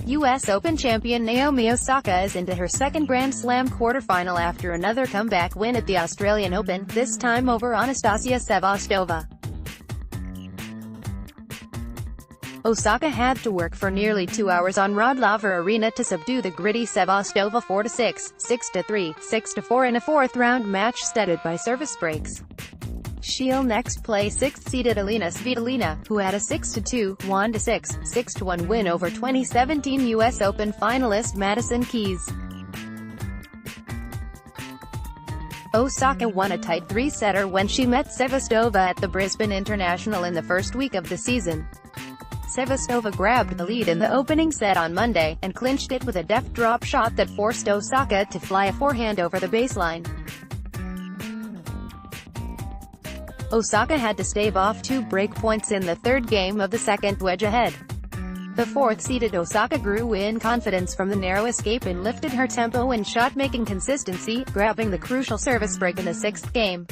U.S. Open champion Naomi Osaka is into her second Grand Slam quarterfinal after another comeback win at the Australian Open, this time over Anastasija Sevastova. Osaka had to work for nearly 2 hours on Rod Laver Arena to subdue the gritty Sevastova 4-6, 6-3, 6-4 in a fourth-round match steadied by service breaks. She'll next play sixth-seeded Elina Svitolina, who had a 6-2, 1-6, 6-1 win over 2017 U.S. Open finalist Madison Keys. Osaka won a tight three-setter when she met Sevastova at the Brisbane International in the first week of the season. Sevastova grabbed the lead in the opening set on Monday, and clinched it with a deft drop shot that forced Osaka to fly a forehand over the baseline. Osaka had to stave off 2 break points in the third game of the second wedge ahead. The fourth-seeded Osaka grew in confidence from the narrow escape and lifted her tempo and shot-making consistency, grabbing the crucial service break in the sixth game.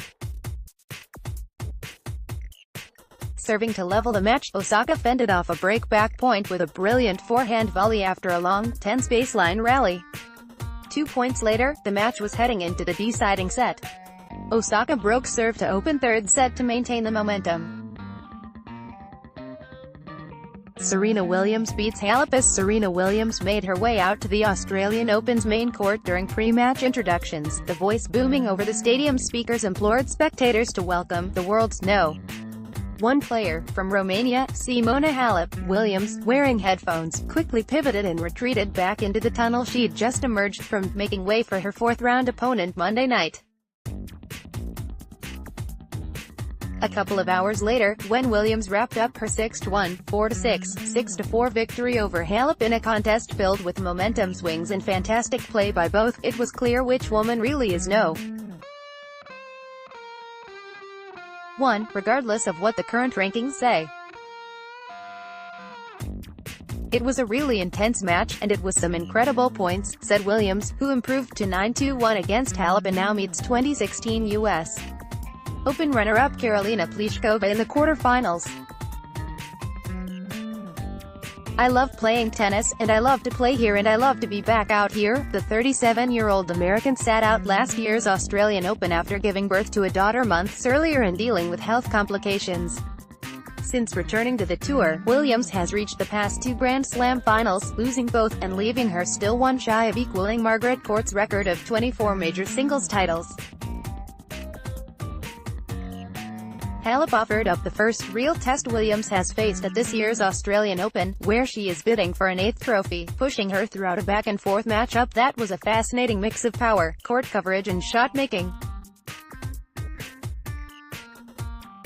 Serving to level the match, Osaka fended off a break-back point with a brilliant forehand volley after a long, tense baseline rally. 2 points later, the match was heading into the deciding set. Osaka broke serve to open third set to maintain the momentum. Serena Williams beats Halep as Serena Williams made her way out to the Australian Open's main court during pre-match introductions. The voice booming over the stadium speakers implored spectators to welcome the world's No. 1 player, from Romania, Simona Halep. Williams, wearing headphones, quickly pivoted and retreated back into the tunnel she'd just emerged from, making way for her fourth-round opponent Monday night. A couple of hours later, when Williams wrapped up her 6-1, 4-6, 6-4 victory over Halep in a contest filled with momentum swings and fantastic play by both, it was clear which woman really is No. 1, regardless of what the current rankings say. "It was a really intense match, and it was some incredible points," said Williams, who improved to 9-1 against Halep and now meets 2016 U.S. Open runner-up Karolina Pliskova in the quarterfinals. "I love playing tennis, and I love to play here and I love to be back out here." The 37-year-old American sat out last year's Australian Open after giving birth to a daughter months earlier and dealing with health complications. Since returning to the tour, Williams has reached the past 2 Grand Slam finals, losing both, and leaving her still one shy of equaling Margaret Court's record of 24 major singles titles. Halep offered up the first real test Williams has faced at this year's Australian Open, where she is bidding for an 8th trophy, pushing her throughout a back-and-forth matchup that was a fascinating mix of power, court coverage and shot-making.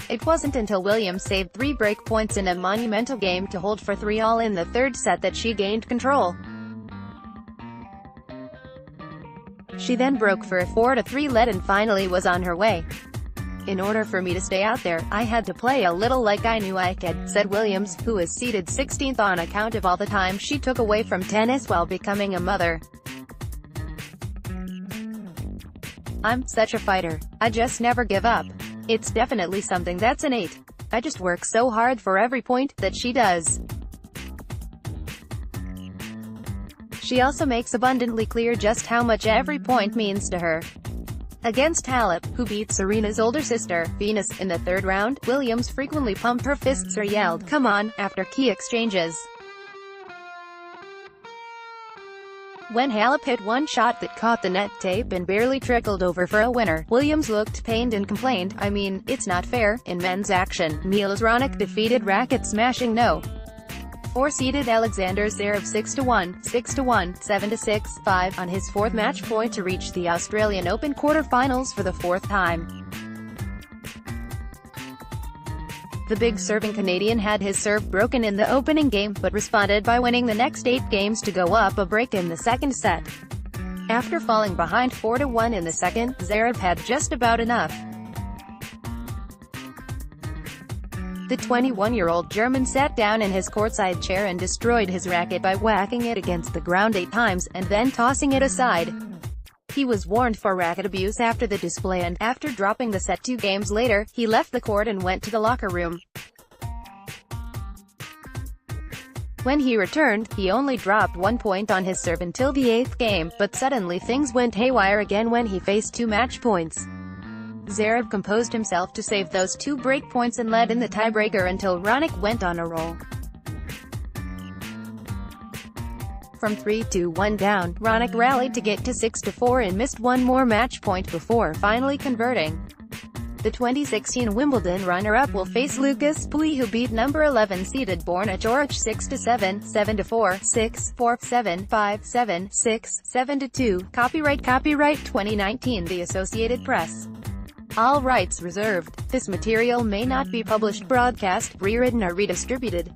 It wasn't until Williams saved 3 break points in a monumental game to hold for 3-all in the third set that she gained control. She then broke for a 4-3 lead and finally was on her way. "In order for me to stay out there, I had to play a little like I knew I could," said Williams, who is seated 16th on account of all the time she took away from tennis while becoming a mother. "I'm such a fighter. I just never give up. It's definitely something that's innate. I just work so hard for every point that she does." She also makes abundantly clear just how much every point means to her. Against Halep, who beat Serena's older sister, Venus, in the third round, Williams frequently pumped her fists or yelled, "Come on," after key exchanges. When Halep hit one shot that caught the net tape and barely trickled over for a winner, Williams looked pained and complained, "I mean, it's not fair." In men's action, Milos Raonic defeated racket-smashing No. 4-seeded Alexander Zverev 6-1, 6-1, 7-6, 5 on his 4th match point to reach the Australian Open quarterfinals for the 4th time. The big serving Canadian had his serve broken in the opening game, but responded by winning the next 8 games to go up a break in the second set. After falling behind 4-1 in the second, Zverev had just about enough. The 21-year-old German sat down in his courtside chair and destroyed his racket by whacking it against the ground 8 times, and then tossing it aside. He was warned for racket abuse after the display and, after dropping the set 2 games later, he left the court and went to the locker room. When he returned, he only dropped 1 point on his serve until the 8th game, but suddenly things went haywire again when he faced 2 match points. Zverev composed himself to save those 2 break points and led in the tiebreaker until Raonic went on a roll. From 3-1 down, Raonic rallied to get to 6-4 and missed 1 more match point before finally converting. The 2016 Wimbledon runner-up will face Lucas Pouille, who beat number 11 seeded Borna Coric 6-7, 7-4, 6-4, 7-5, 7-6, 7-2. Copyright 2019 The Associated Press. All rights reserved. This material may not be published, broadcast, rewritten or redistributed.